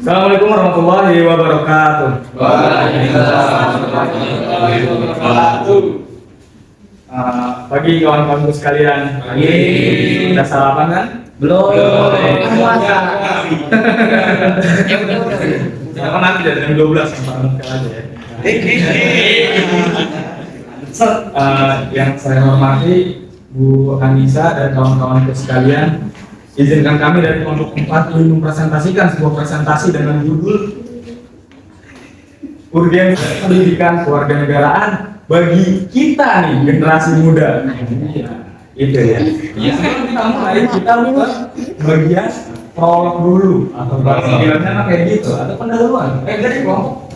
Assalamualaikum warahmatullahi wabarakatuh. Waalaikumsalam warahmatullahi wabarakatuh. Pagi kawan-kawanku sekalian. Pagi. Sudah sarapan kan? Belum. Puasa. Sarapan nanti dari jam 12 sampai aja ya. Yang saya hormati Bu Anissa dan kawan-kawanku sekalian, izinkan kami dari kelompok 4 ingin mempresentasikan sebuah presentasi dengan judul Urgensi Pendidikan Kewarganegaraan bagi kita nih generasi muda. Itu ya. Sebelum kita mulai, kita buka bagian prolog dulu atau bahasa Inggrisnya kayak gitu atau pendahuluan. Jadi kelompok.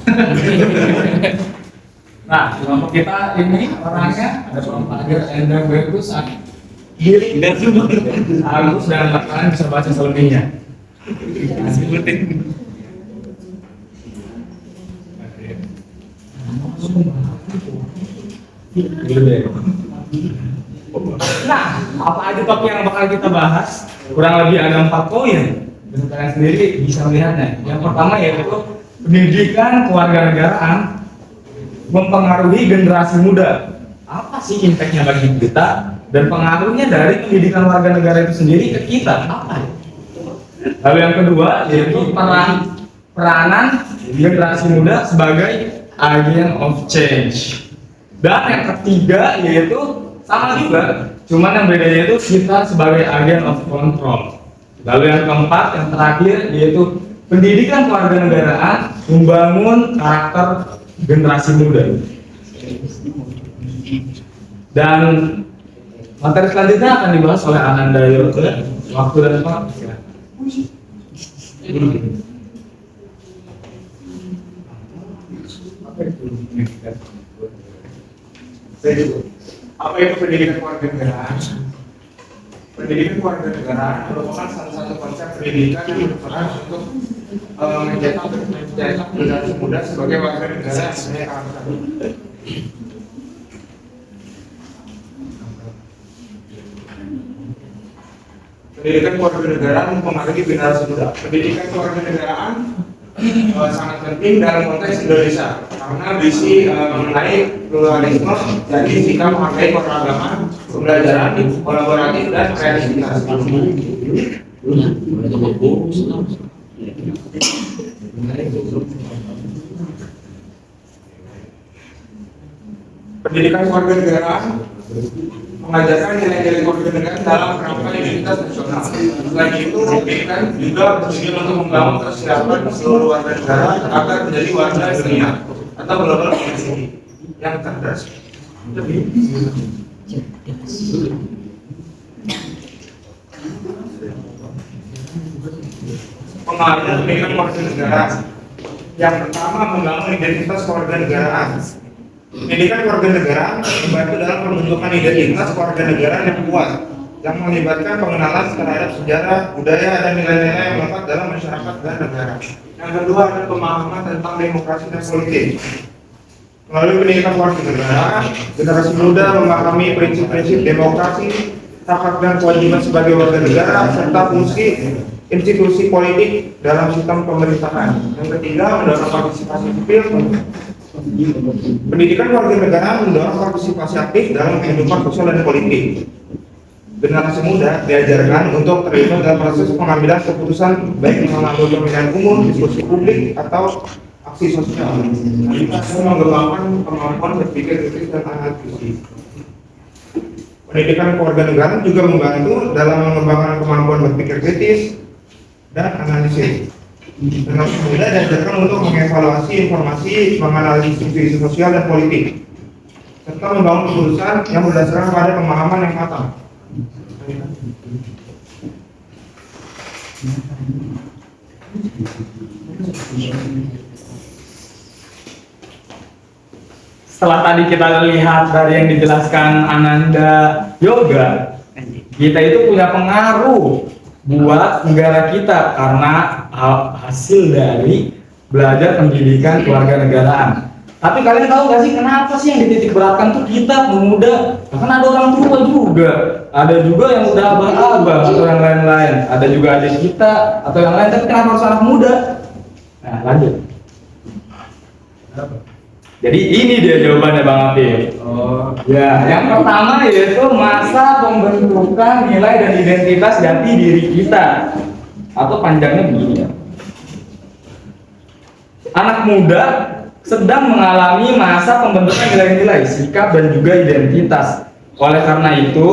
Nah, kelompok kita ini orangnya ada kelompok Agir, Endang, Bagus, Giri, Agus dan kalian bisa baca selebihnya. Nah, apa aja topik yang bakal kita bahas? Kurang lebih ada 4 poin. Dan kalian sendiri bisa melihatnya. Yang pertama yaitu pendidikan kewarganegaraan mempengaruhi generasi muda. Apa sih impact-nya bagi kita dan pengaruhnya dari pendidikan warga negara itu sendiri ke kita? Apa? Lalu yang kedua yaitu peranan generasi muda sebagai agent of change. Dan yang ketiga yaitu sama juga, cuman yang bedanya itu kita sebagai agent of control. Lalu yang keempat, yang terakhir yaitu pendidikan kewarganegaraan membangun karakter generasi muda. Dan materi selanjutnya akan dibahas oleh Ananda Yoga. Waktu dan tempat. Apa itu pendidikan kewarganegaraan? Pendidikan kewarganegaraan merupakan salah satu konsep pendidikan yang berperan untuk mencetak generasi muda sebagai warga negara yang punya karakter. Pendidikan kewarganegaraan mempengaruhi generasi muda. Pendidikan kewarganegaraan sangat penting dalam konteks Indonesia karena berisi mengenai pluralisme, jadi sikap menghargai keragaman, pembelajaran, kolaboratif dan kreativitas. Pendidikan kewarganegaraan mengajarkan nilai-nilai kewarganegaraan dalam kerangka identitas nasional. Selain itu, pendidikan juga bertujuan untuk membangun kesejahteraan seluruh warga negara agar menjadi warga dunia atau global community yang cerdas. Pengaruh pendidikan kewarganegaraan. Yang pertama, membangun identitas kewarganegaraan. Pendidikan kewarganegaraan membantu dalam pembentukan identitas kewarganegaraan yang kuat, yang melibatkan pengenalan terhadap sejarah, budaya, dan nilai-nilai yang melekat dalam masyarakat dan negara. Yang kedua adalah pemahaman tentang demokrasi dan politik. Melalui pendidikan kewarganegaraan, generasi muda memahami prinsip-prinsip demokrasi, hak dan kewajiban sebagai warga negara, serta fungsi institusi politik dalam sistem pemerintahan. Yang ketiga, mendorong partisipasi sipil. Pendidikan kewarganegaraan mendorong partisipasi aktif dalam kehidupan sosial dan politik. Generasi muda diajarkan untuk terlibat dalam proses pengambilan keputusan baik melalui pemilihan umum, diskusi publik, atau aksi sosial. Kita mengembangkan kemampuan berpikir kritis dan analisis. Pendidikan kewarganegaraan juga membantu dalam mengembangkan kemampuan berpikir kritis dan analisis. Generasi muda diajarkan untuk mengevaluasi informasi, menganalisis isu sosial dan politik, serta membangun keputusan yang berdasarkan pada pemahaman yang matang. Setelah tadi kita lihat dari yang dijelaskan Ananda Yoga, kita itu punya pengaruh buat negara kita karena hasil dari belajar pendidikan kewarganegaraan. Tapi kalian tahu gak sih kenapa sih yang dititik beratkan tuh kita pemuda? Karena ada orang tua juga, ada juga yang udah abah-abah atau yang lain-lain, ada juga adik kita atau yang lain. Tapi kenapa harus anak muda? Nah, lanjut. Jadi ini dia jawabannya Bang Afif. Oh, Ya, yang pertama yaitu masa pembentukan nilai dan identitas jati diri kita. Atau panjangnya begini ya. Anak muda sedang mengalami masa pembentukan nilai-nilai, sikap dan juga identitas. Oleh karena itu,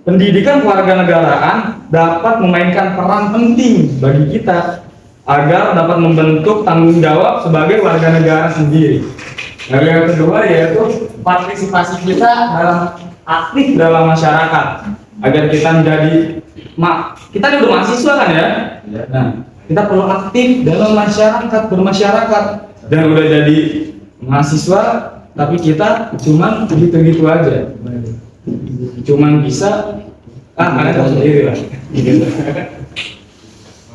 pendidikan kewarganegaraan dapat memainkan peran penting bagi kita agar dapat membentuk tanggung jawab sebagai warga negara sendiri. Lalu yang kedua yaitu partisipasi kita aktif dalam masyarakat agar kita menjadi kita ini udah mahasiswa kan ya? Nah, kita perlu aktif dalam masyarakat, bermasyarakat, dan udah jadi mahasiswa tapi kita cuman gitu-gitu aja, cuman bisa kalian tahu sendiri lah.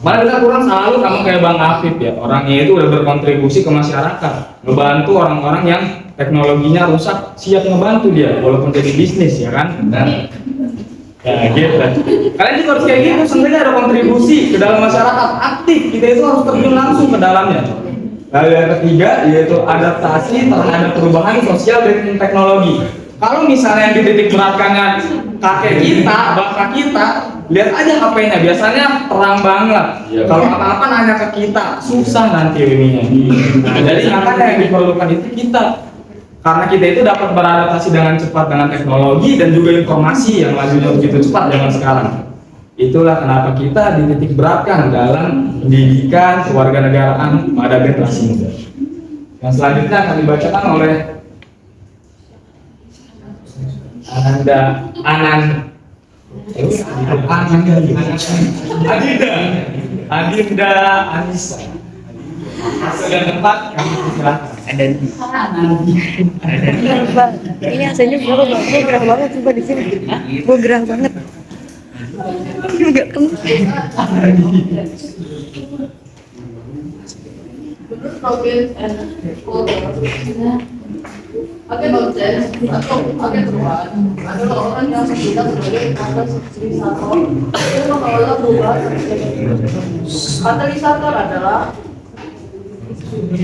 Malah kita kurang selalu sama kayak Bang Afif ya, orangnya itu udah berkontribusi ke masyarakat, ngebantu orang-orang yang teknologinya rusak, siap ngebantu dia walaupun jadi bisnis ya kan. Ya gitu. Kalian juga harus kayak gitu, sebenarnya ada kontribusi ke dalam masyarakat, aktif, kita itu harus terjun langsung ke dalamnya. Lalu yang ketiga yaitu adaptasi terhadap perubahan sosial dan teknologi. Kalau misalnya yang dititik beratkannya kakek kita, bapak kita, lihat aja HP-nya, biasanya terang banget. Kalau apa-apa nanya ke kita, susah nanti ininya. Nah, jadi makanya yang diperlukan itu kita. Karena kita itu dapat beradaptasi dengan cepat dengan teknologi dan juga informasi yang majunya begitu cepat zaman sekarang. Itulah kenapa kita dititik beratkan dalam pendidikan kewarganegaraan pada generasi muda. Yang selanjutnya akan dibacakan oleh Adinda Anissa. Sudah tempat kami silakan. Ini AC-nya berapa bang? Gue gerah banget coba di sini. Gue gerah banget. Enggak kenceng. Menurut Robin and Colbert, agen objek atau agen perubahan adalah orang yang bertindak sebagai katalisator untuk mengelola perubahan terjadi. Katalisator adalah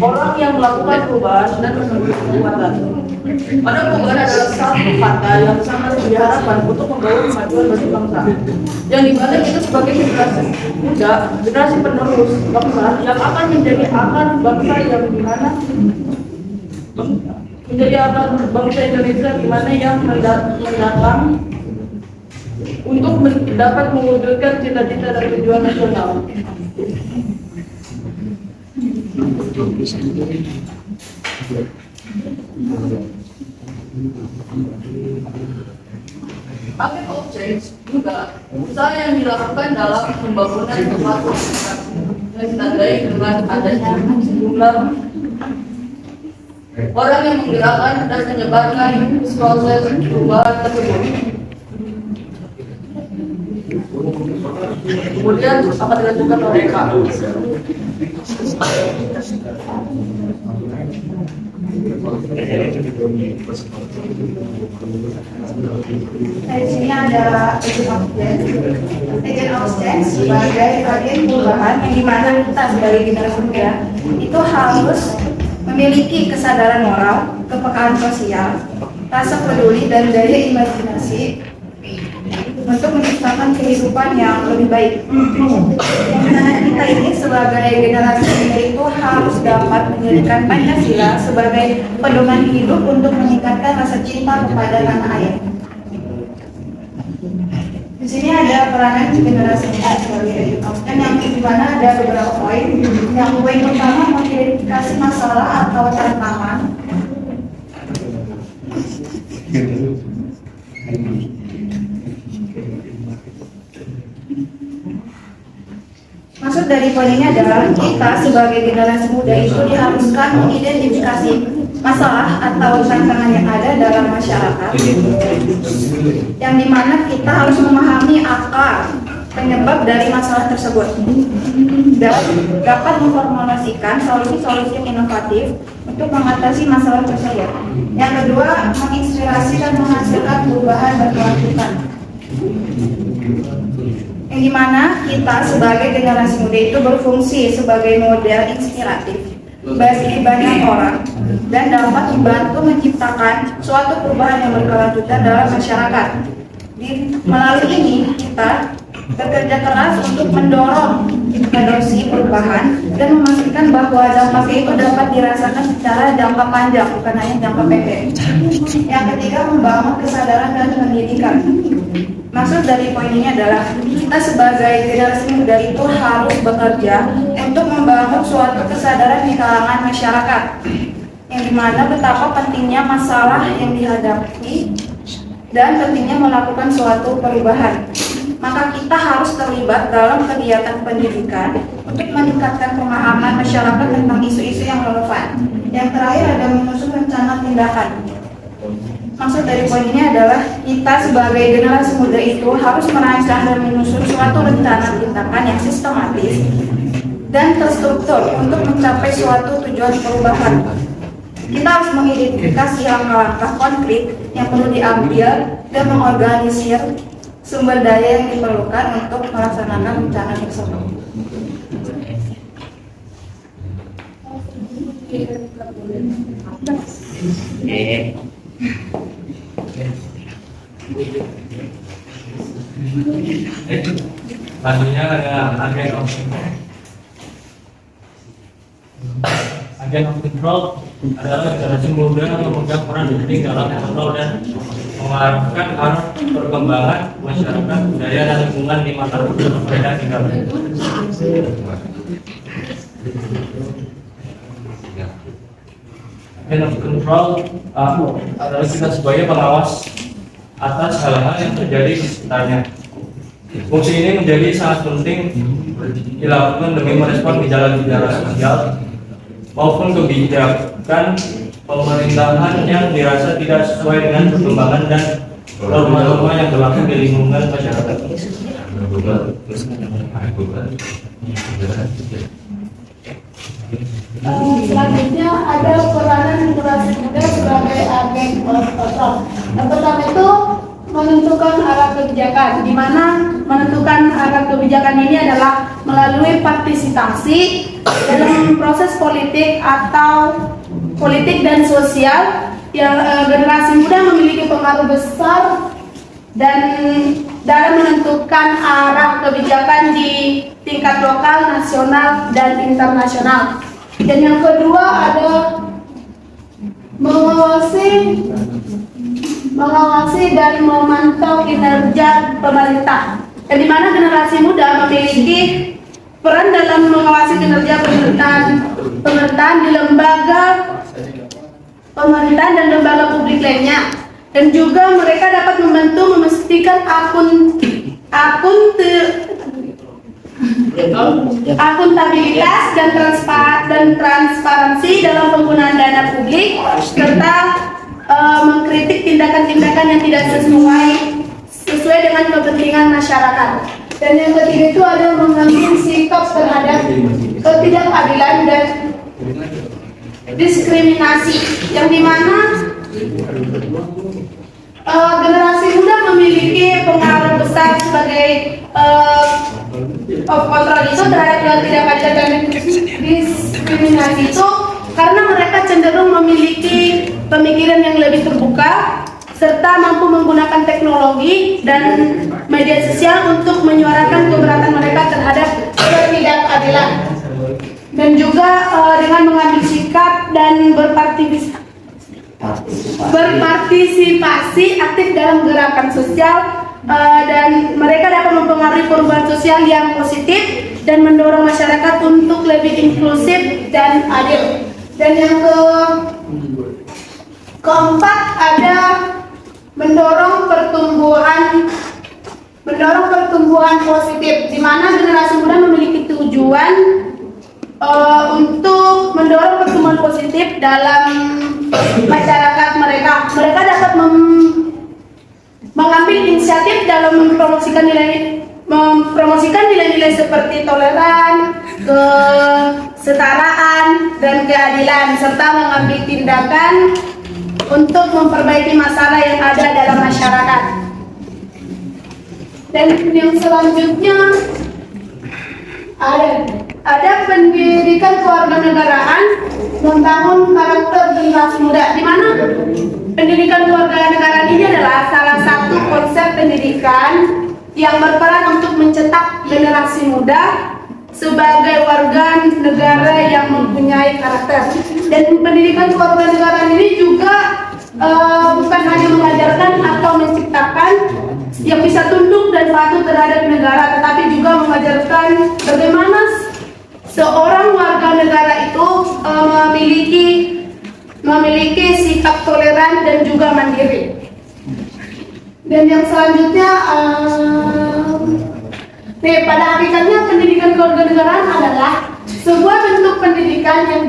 orang yang melakukan perubahan dan mengambil kekuatan. Pada perubahan adalah satu kata yang sangat diharapkan untuk membawa kemajuan bagi bangsa. Yang dibalik itu sebagai generasi muda, generasi penerus bangsa yang akan menjadi akar bangsa yang dimana menjadi akar bangsa Indonesia dimana yang mendatang untuk dapat mewujudkan cita-cita dan tujuan nasional. Pakai objek juga usaha yang dilakukan dalam pembangunan suatu yang ditandai dengan adanya sejumlah orang yang menggerakkan dan menyebarkan proses perubahan tersebut. Kemudian akan dilakukan oleh Di sini ada agent objek sebagai agen perubahan yang dimana kita sebagai generasi muda itu harus memiliki kesadaran moral, kepekaan sosial, rasa peduli dan daya imajinasi untuk menciptakan kehidupan yang lebih baik. Yang mana kita ini sebagai generasi muda itu harus dapat menjadikan Pancasila sebagai pedoman hidup untuk meningkatkan rasa cinta kepada tanah air. Di sini ada peranan generasi muda sebagai edukator yang di mana ada beberapa poin. Yang poin pertama mengidentifikasi masalah atau tantangan. Maksud dari poin ini adalah kita sebagai generasi muda itu diharuskan mengidentifikasi masalah atau tantangan yang ada dalam masyarakat, yang dimana kita harus memahami akar penyebab dari masalah tersebut dan dapat memformulasikan solusi-solusi yang inovatif untuk mengatasi masalah tersebut. Yang kedua, menginspirasi dan menghasilkan perubahan berkelanjutan. yang dimana kita sebagai generasi muda itu berfungsi sebagai model inspiratif bagi banyak orang dan dapat membantu menciptakan suatu perubahan yang berkelanjutan dalam masyarakat. Melalui ini kita bekerja keras untuk mendorong adopsi perubahan dan memastikan bahwa dampaknya itu dapat dirasakan secara jangka panjang, bukan hanya jangka pendek. Yang ketiga, membangun kesadaran dan pendidikan. Maksud dari poin ini adalah kita sebagai generasi muda itu harus bekerja untuk membangun suatu kesadaran di kalangan masyarakat, yang dimana betapa pentingnya masalah yang dihadapi dan pentingnya melakukan suatu perubahan. Maka kita harus terlibat dalam kegiatan pendidikan untuk meningkatkan pemahaman masyarakat tentang isu-isu yang relevan. Yang terakhir ada menyusun rencana tindakan. Maksud dari poin ini adalah kita sebagai generasi muda itu harus merancang dan menyusun suatu rencana tindakan yang sistematis dan terstruktur untuk mencapai suatu tujuan perubahan. Kita harus mengidentifikasi langkah-langkah konkret yang perlu diambil dan mengorganisir sumber daya yang diperlukan untuk melaksanakan rencana tersebut. Selanjutnya ada agen of control adalah generasi muda yang memegang peran penting dalam kontrol dan mengarahkan arah perkembangan masyarakat, budaya dan lingkungan di mata mereka tinggal. Agen of control adalah kita sebagai pengawas atas hal-hal yang terjadi di sekitarnya. Fungsi ini menjadi sangat penting dilakukan demi merespon gejala-gejala sosial maupun kebijakan pemerintahan yang dirasa tidak sesuai dengan perkembangan dan norma-norma yang berlaku di lingkungan masyarakat. Selanjutnya ada peranan generasi muda sebagai agen kontrol. Yang pertama itu menentukan arah kebijakan, di mana menentukan arah kebijakan ini adalah melalui partisipasi dalam proses politik atau politik dan sosial yang generasi muda memiliki pengaruh besar dan dalam menentukan arah kebijakan di tingkat lokal, nasional, dan internasional. Dan yang kedua ada mengawasi dan memantau kinerja pemerintah, yang dimana generasi muda memiliki peran dalam mengawasi kinerja pemerintahan di lembaga pemerintahan dan lembaga publik lainnya, dan juga mereka dapat membantu memastikan akuntabilitas dan transparansi dalam penggunaan dana publik, serta mengkritik tindakan-tindakan yang tidak sesuai dengan kepentingan masyarakat. Dan yang ketiga itu ada mengambil sikap terhadap ketidakadilan dan diskriminasi, yang dimana generasi muda memiliki pengaruh besar sebagai kontrol itu terhadap ketidakadilan dan diskriminasi itu, karena mereka cenderung memiliki pemikiran yang lebih terbuka serta mampu menggunakan teknologi dan media sosial untuk menyuarakan keberatan mereka terhadap ketidakadilan, dan juga dengan mengambil sikap dan berpartisipasi aktif dalam gerakan sosial, dan mereka dapat mempengaruhi perubahan sosial yang positif dan mendorong masyarakat untuk lebih inklusif dan adil. Dan yang keempat ada mendorong pertumbuhan positif, di mana generasi muda memiliki tujuan untuk mendorong pertumbuhan positif dalam masyarakat mereka. Mereka dapat mengambil inisiatif dalam mempromosikan nilai-nilai seperti toleran, kesetaraan, dan keadilan, serta mengambil tindakan untuk memperbaiki masalah yang ada dalam masyarakat. Dan yang selanjutnya ada pendidikan kewarganegaraan membangun karakter generasi muda, di mana pendidikan kewarganegaraan ini adalah salah satu konsep pendidikan yang berperan untuk mencetak generasi muda sebagai warga negara yang mempunyai karakter. Dan pendidikan kewarganegaraan ini juga bukan hanya mengajarkan atau menciptakan yang bisa tunduk dan patuh terhadap negara, tetapi juga mengajarkan bagaimana seorang warga negara itu memiliki sikap toleran dan juga mandiri. Dan yang selanjutnya, pada hakikatnya pendidikan kewarganegaraan adalah sebuah bentuk pendidikan yang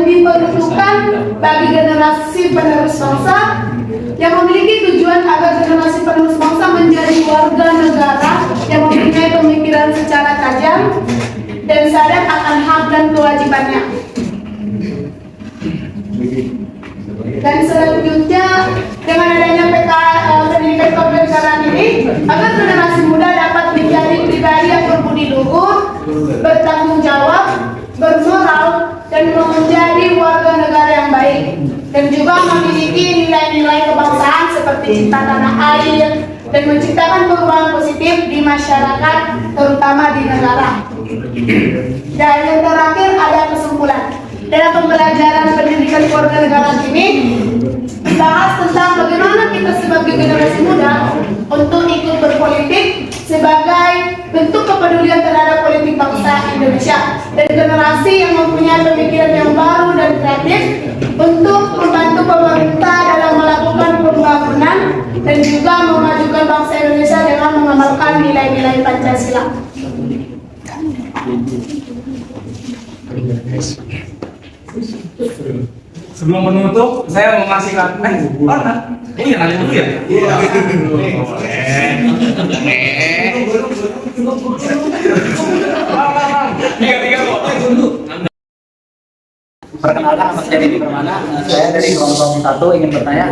diperuntukkan bagi generasi penerus bangsa, yang memiliki tujuan agar generasi penerus bangsa menjadi warga negara yang mempunyai pemikiran secara tajam dan sadar akan hak dan kewajibannya. Dan selanjutnya, dengan adanya pendidikan kewarganegaraan ini, agar generasi muda dapat menjadi pribadi yang berbudi luhur, bertanggung jawab, bermoral, dan menjadi warga negara yang baik, dan juga memiliki nilai-nilai kebangsaan seperti cinta tanah air dan menciptakan perubahan positif di masyarakat, terutama di negara. Dan yang terakhir ada kesimpulan. Dalam pembelajaran pendidikan kewarganegaraan ini dibahas tentang bagaimana kita sebagai generasi muda untuk ikut berpolitik sebagai bentuk kepedulian terhadap politik bangsa Indonesia, dan generasi yang mempunyai pemikiran yang baru dan kreatif untuk membantu pemerintah dalam melakukan pembangunan dan juga memajukan bangsa Indonesia dengan mengamalkan nilai-nilai Pancasila. Sebelum menutup, saya mau ngasih mana? Oh iya, nanya dulu ya? Iya. Tiga kok. Perkenalkan, nama saya Deddy Permana. Saya dari kelompok 1 ingin bertanya.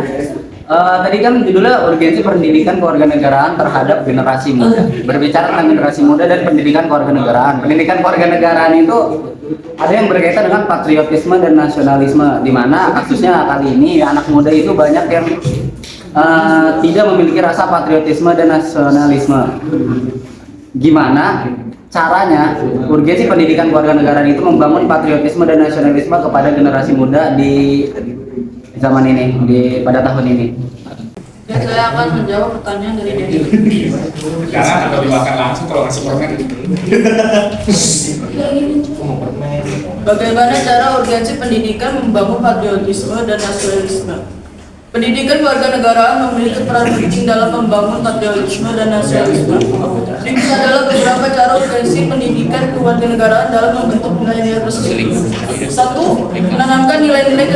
Tadi kan judulnya urgensi pendidikan kewarganegaraan terhadap generasi muda. Berbicara tentang generasi muda dan pendidikan kewarganegaraan. Pendidikan kewarganegaraan itu ada yang berkaitan dengan patriotisme dan nasionalisme, di mana kasusnya kali ini anak muda itu banyak yang tidak memiliki rasa patriotisme dan nasionalisme. Gimana caranya urgensi pendidikan kewarganegaraan itu membangun patriotisme dan nasionalisme kepada generasi muda di zaman ini, pada tahun ini? Ya, saya akan menjawab pertanyaan dari Dedi. Jangan atau dimakan langsung kalau ngasih permen. Bagaimana cara urgensi pendidikan membangun patriotisme dan nasionalisme? Pendidikan kewarganegaraan memiliki peran penting dalam membangun patriotisme dan nasionalisme. Berikut adalah beberapa cara urgensi pendidikan kewarganegaraan dalam membentuk nilai-nilai tersebut. 1. Menanamkan nilai-nilai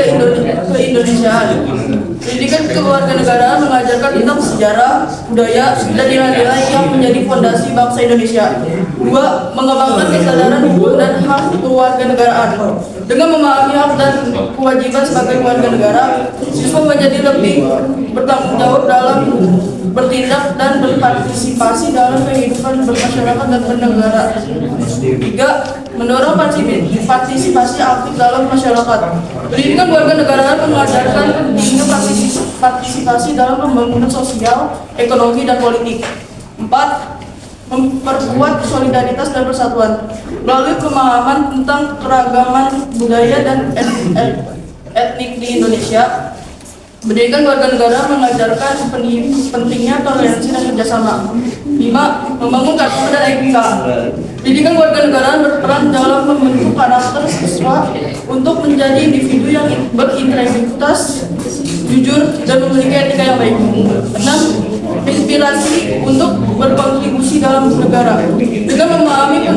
keindonesiaan. Pendidikan kewarganegaraan mengajarkan tentang sejarah, budaya, dan nilai-nilai yang menjadi fondasi bangsa Indonesia. 2. Mengembangkan kesadaran hukum dan hak kewarganegaraan. Dengan memahami hak dan kewajiban sebagai warga negara, siswa menjadi lebih bertanggung jawab dalam bertindak dan berpartisipasi dalam kehidupan bermasyarakat dan bernegara. 3. Mendorong partisipasi aktif dalam masyarakat. Pendidikan kewarganegaraan mengajarkan pentingnya partisipasi dalam pembangunan sosial, ekonomi, dan politik. 4. Memperkuat solidaritas dan persatuan melalui pemahaman tentang keragaman budaya dan etnik di Indonesia. Pendidikan kewarganegaraan mengajarkan pentingnya toleransi dan kerjasama. 5. Membangun karakter dan etika. Pendidikan kewarganegaraan berperan dalam membentuk karakter siswa untuk menjadi individu yang berintegritas, jujur, dan memiliki etika yang baik. 6. Inspirasi untuk berkontribusi dalam negara dengan memahami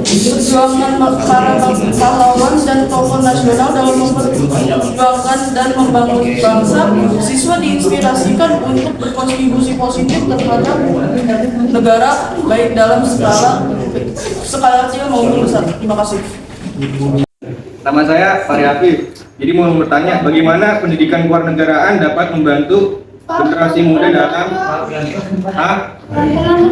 perjuangan para pahlawan dan tokoh nasional dalam memperjuangkan dan membangun bangsa. Siswa diinspirasikan untuk berkontribusi positif terhadap negara baik dalam skala kecil maupun besar. Terima kasih. Nama saya Fahri Afif. Jadi mau bertanya, bagaimana pendidikan kewarganegaraan dapat membantu generasi muda dalam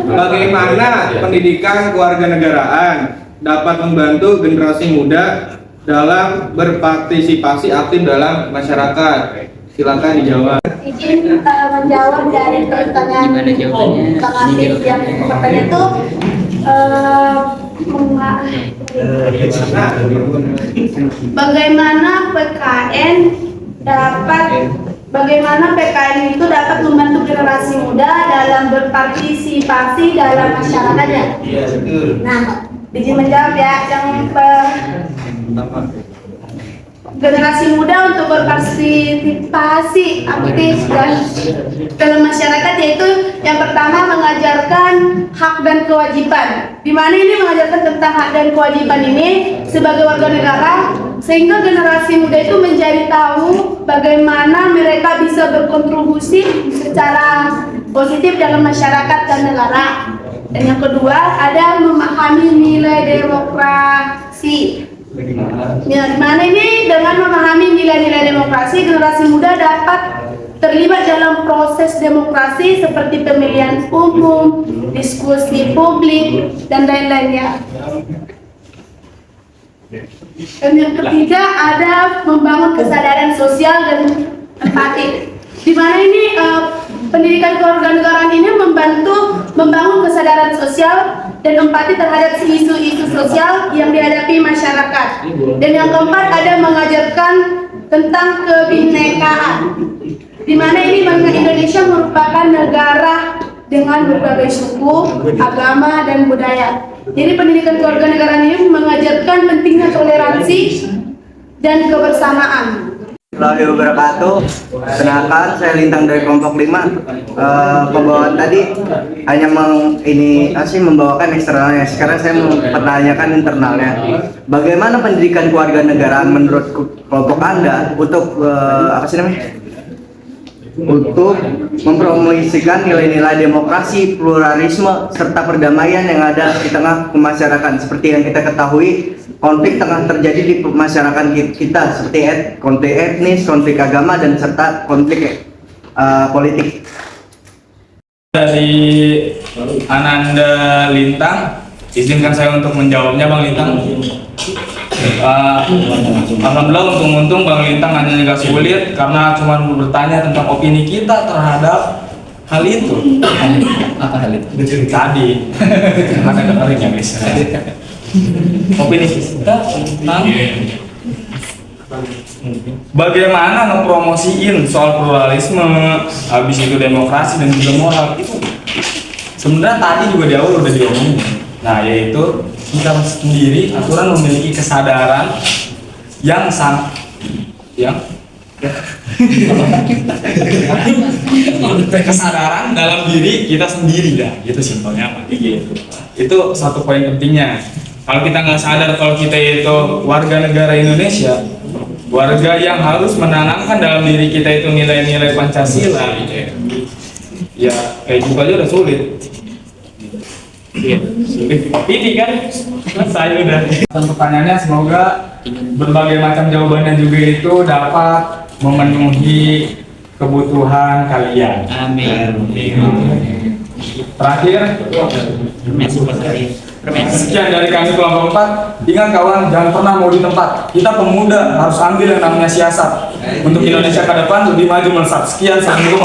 bagaimana pendidikan kewarganegaraan dapat membantu generasi muda dalam berpartisipasi aktif dalam masyarakat. Silakan dijawab. Izin menjawab dari pertanyaan Gimana jawabannya? Kang Afif yang pertanyaan itu bagaimana PKN itu dapat membantu generasi muda dalam berpartisipasi dalam masyarakatnya? Iya, betul. Nah, izin menjawab ya, yang generasi muda untuk berpartisipasi aktif dan dalam masyarakat, yaitu yang pertama mengajarkan hak dan kewajiban. Di mana ini mengajarkan tentang hak dan kewajiban ini sebagai warga negara, sehingga generasi muda itu menjadi tahu bagaimana mereka bisa berkontribusi secara positif dalam masyarakat dan negara. Dan yang kedua ada memahami nilai demokrasi. Ya, dimana ini dengan memahami nilai-nilai demokrasi, generasi muda dapat terlibat dalam proses demokrasi seperti pemilihan umum, diskusi publik, dan lain-lainnya. Dan yang ketiga ada membangun kesadaran sosial dan empati. Di mana ini pendidikan kewarganegaraan ini membantu membangun kesadaran sosial dan empati terhadap isu-isu sosial yang dihadapi masyarakat. Dan yang keempat ada mengajarkan tentang kebinekaan. Di mana ini Indonesia merupakan negara dengan berbagai suku, agama, dan budaya. Jadi pendidikan kewarganegaraan ini mengajarkan pentingnya toleransi dan kebersamaan. Assalamualaikum wabarakatuh. Perkenalkan, saya Lintang dari kelompok 5. Pembawaan tadi hanya membawakan eksternalnya. Sekarang saya mau pertanyakan internalnya. Bagaimana pendidikan kewarganegaraan menurut kelompok Anda untuk untuk mempromosikan nilai-nilai demokrasi, pluralisme, serta perdamaian yang ada di tengah masyarakat? Seperti yang kita ketahui, konflik tengah terjadi di masyarakat kita, seperti konflik etnis, konflik agama, dan serta konflik politik. Dari Ananda Lintang, izinkan saya untuk menjawabnya, Bang Lintang. Alhamdulillah, untung Bang Lintang hanya agak sulit karena cuma bertanya tentang opini kita terhadap hal itu. Apa hal itu? Tadi ada dengerin ya guys. Opini kita tentang bagaimana ngepromosiin soal pluralisme, habis itu demokrasi dan juga moral. Itu sebenarnya tadi juga di awal udah diomongin. Nah, yaitu kita sendiri aturan memiliki kesadaran yang kesadaran dalam diri kita sendiri dah, gitu simpelnya Pak. Gitu. Itu satu poin pentingnya. Kalau kita nggak sadar kalau kita itu warga negara Indonesia, warga yang harus menanamkan dalam diri kita itu nilai-nilai Pancasila, ya kayak gitu aja udah sulit. Iya, sulit. Ini kan saya udah. Pertanyaannya semoga berbagai macam jawabannya juga itu dapat memenuhi kebutuhan kalian. Amin. Terakhir, sekian dari kami kelompok 4. Ingat kawan, jangan pernah mau di tempat. Kita pemuda harus ambil yang namanya siasat untuk Indonesia ke depan lebih maju melesat. Sekian, sampai jumpa.